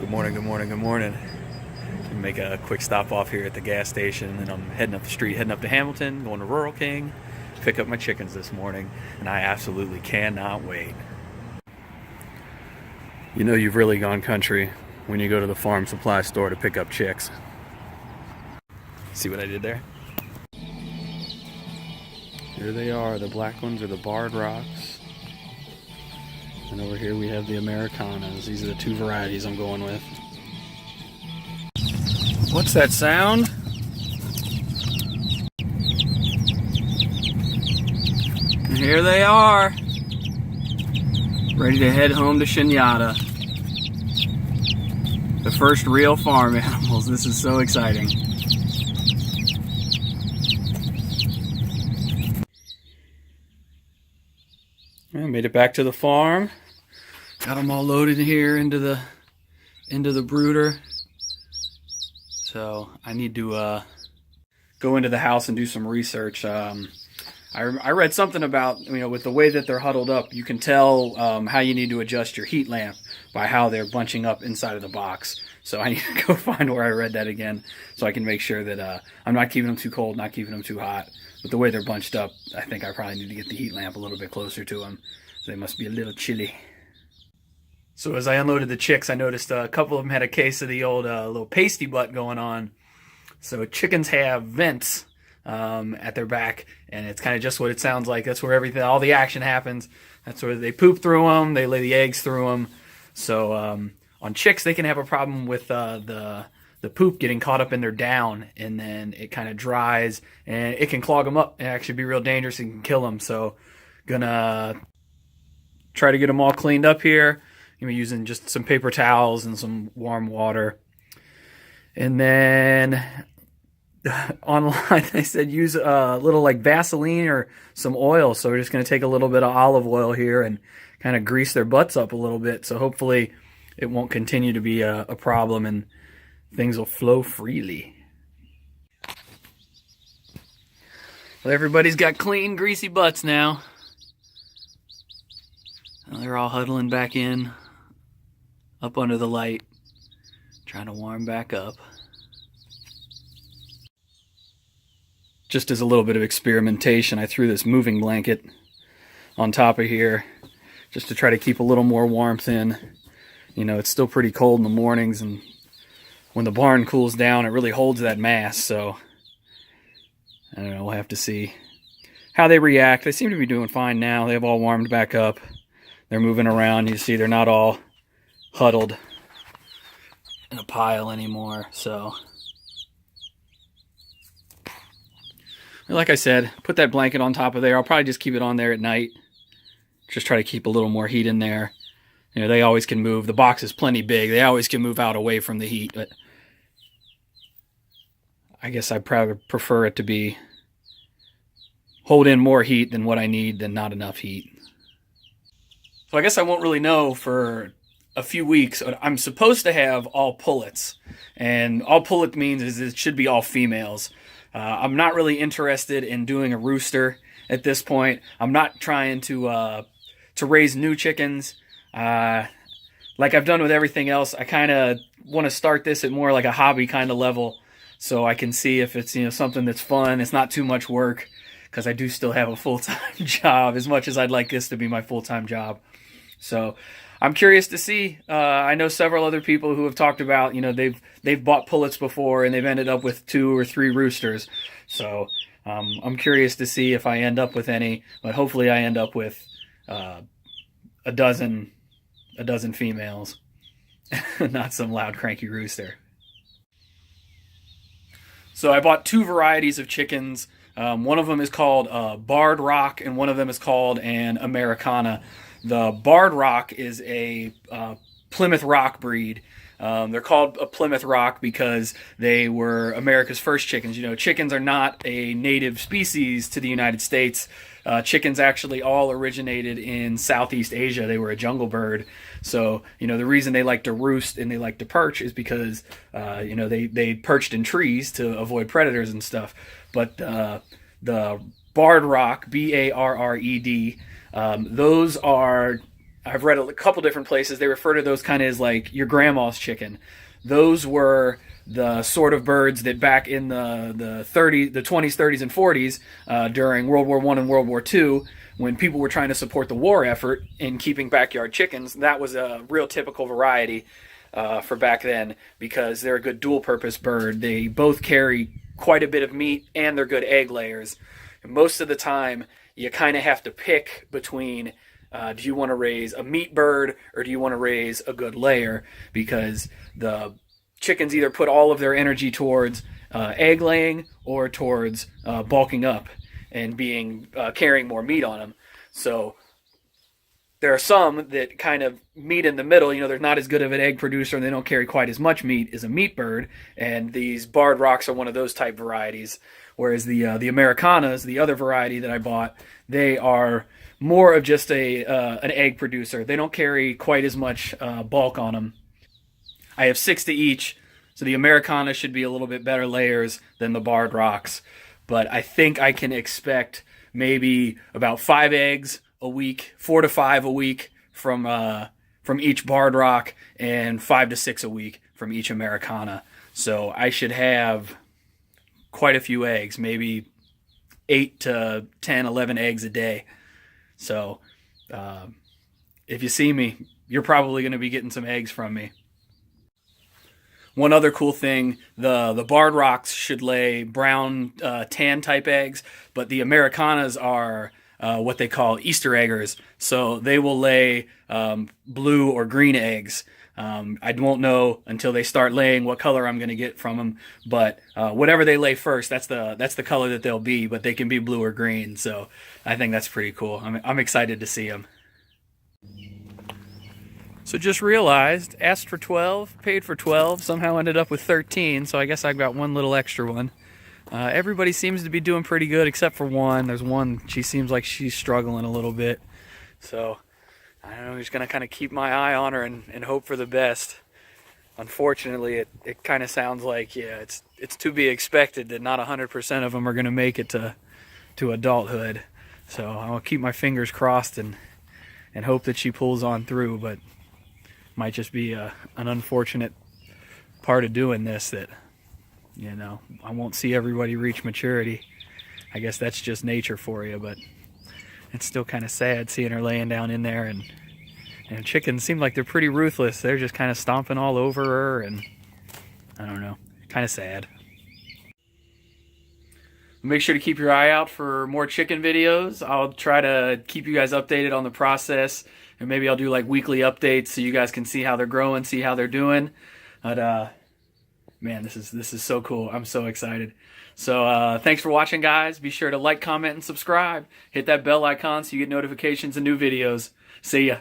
Good morning, good morning, good morning. Make a quick stop off here at the gas station, and I'm heading up the street, heading up to Hamilton, going to Rural King, pick up my chickens this morning, and I absolutely cannot wait. You know you've really gone country when you go to the farm supply store to pick up chicks. See what I did there? Here they are. The black ones are the barred rocks. And over here we have the Ameraucanas. These are the two varieties I'm going with. What's that sound? And here they are. Ready to head home to Shinyatta. The first real farm animals. This is so exciting. I made it back to the farm. Got them all loaded here into the brooder. So I need to go into the house and do some research. I read something about, with the way that they're huddled up, you can tell how you need to adjust your heat lamp by how they're bunching up inside of the box. So I need to go find where I read that again so I can make sure that I'm not keeping them too cold, not keeping them too hot. But the way they're bunched up, I think I probably need to get the heat lamp a little bit closer to them. They must be a little chilly. So as I unloaded the chicks, I noticed a couple of them had a case of the old little pasty butt going on. So chickens have vents at their back, and it's kind of just what it sounds like. That's where all the action happens. That's where they poop through them. They lay the eggs through them. So on chicks, they can have a problem with the poop getting caught up in their down, and then it kind of dries, and it can clog them up and actually be real dangerous and can kill them. So gonna try to get them all cleaned up here. Using just some paper towels and some warm water. And then online they said use a little like Vaseline or some oil. So we're just going to take a little bit of olive oil here and kind of grease their butts up a little bit. So hopefully it won't continue to be a problem and things will flow freely. Well, everybody's got clean, greasy butts now. Well, they're all huddling back in, up under the light, trying to warm back up. Just as a little bit of experimentation, I threw this moving blanket on top of here just to try to keep a little more warmth in. It's still pretty cold in the mornings, and when the barn cools down, it really holds that mass, so I don't know, we'll have to see how they react. They seem to be doing fine now. They've all warmed back up. They're moving around. You see they're not all huddled in a pile anymore. So, like I said, put that blanket on top of there. I'll probably just keep it on there at night. Just try to keep a little more heat in there. They always can move. The box is plenty big. They always can move out away from the heat. But I guess I probably prefer it to hold in more heat than what I need than not enough heat. So I guess I won't really know for a few weeks. I'm supposed to have all pullets, and all pullet means is it should be all females. I'm not really interested in doing a rooster at this point. I'm not trying to raise new chickens. Like I've done with everything else, I kind of want to start this at more like a hobby kind of level, so I can see if it's something that's fun. It's not too much work, because I do still have a full-time job, as much as I'd like this to be my full-time job. So I'm curious to see. I know several other people who have talked about, they've bought pullets before and they've ended up with 2 or 3 roosters. So I'm curious to see if I end up with any, but hopefully I end up with a dozen females, not some loud cranky rooster. So I bought 2 varieties of chickens. One of them is called Barred Rock, and one of them is called an Ameraucana. The Barred Rock is a Plymouth Rock breed. They're called a Plymouth Rock because they were America's first chickens. Chickens are not a native species to the United States. Chickens actually all originated in Southeast Asia. They were a jungle bird. So, the reason they like to roost and they like to perch is because, they perched in trees to avoid predators and stuff. But the Barred Rock, B-A-R-R-E-D, those are I've read a couple different places, they refer to those kind of as like your grandma's chicken. Those were the sort of birds that back in the 20s, 30s, and 40s, during World War I and World War II, when people were trying to support the war effort in keeping backyard chickens, that was a real typical variety for back then, because they're a good dual-purpose bird. They both carry quite a bit of meat, and they're good egg layers. And most of the time, you kind of have to pick between, do you want to raise a meat bird or do you want to raise a good layer? Because the chickens either put all of their energy towards egg laying or towards bulking up and carrying more meat on them. So there are some that kind of meet in the middle. They're not as good of an egg producer and they don't carry quite as much meat as a meat bird. And these barred rocks are one of those type varieties. Whereas the Ameraucanas, the other variety that I bought, they are more of just an egg producer. They don't carry quite as much bulk on them. I have 6 to each, so the Ameraucana should be a little bit better layers than the barred rocks. But I think I can expect maybe about 5 eggs a week, 4 to 5 a week from each barred rock, and 5 to 6 a week from each Ameraucana. So I should have quite a few eggs, maybe 8 to 10, 11 eggs a day. So if you see me, you're probably going to be getting some eggs from me. One other cool thing, the barred rocks should lay brown tan type eggs, but the Ameraucanas are what they call Easter eggers. So they will lay blue or green eggs. I won't know until they start laying what color I'm going to get from them, but whatever they lay first, that's the color that they'll be, but they can be blue or green. So I think that's pretty cool. I'm excited to see them. So just realized, asked for 12, paid for 12, somehow ended up with 13, so I guess I got one little extra one. Everybody seems to be doing pretty good except for one. There's one, she seems like she's struggling a little bit. So I don't know, I'm just going to kind of keep my eye on her and hope for the best. Unfortunately, it kind of sounds like, yeah, it's to be expected that not 100% of them are going to make it to adulthood. So I'll keep my fingers crossed and hope that she pulls on through, but might just be an unfortunate part of doing this that, I won't see everybody reach maturity. I guess that's just nature for you, but it's still kind of sad seeing her laying down in there, and chickens seem like they're pretty ruthless. They're just kind of stomping all over her, and I don't know, kind of sad. Make sure to keep your eye out for more chicken videos. I'll try to keep you guys updated on the process, and maybe I'll do like weekly updates so you guys can see how they're growing, see how they're doing. But man, this is so cool. I'm so excited. So thanks for watching, guys. Be sure to like, comment, and subscribe. Hit that bell icon so you get notifications of new videos. See ya.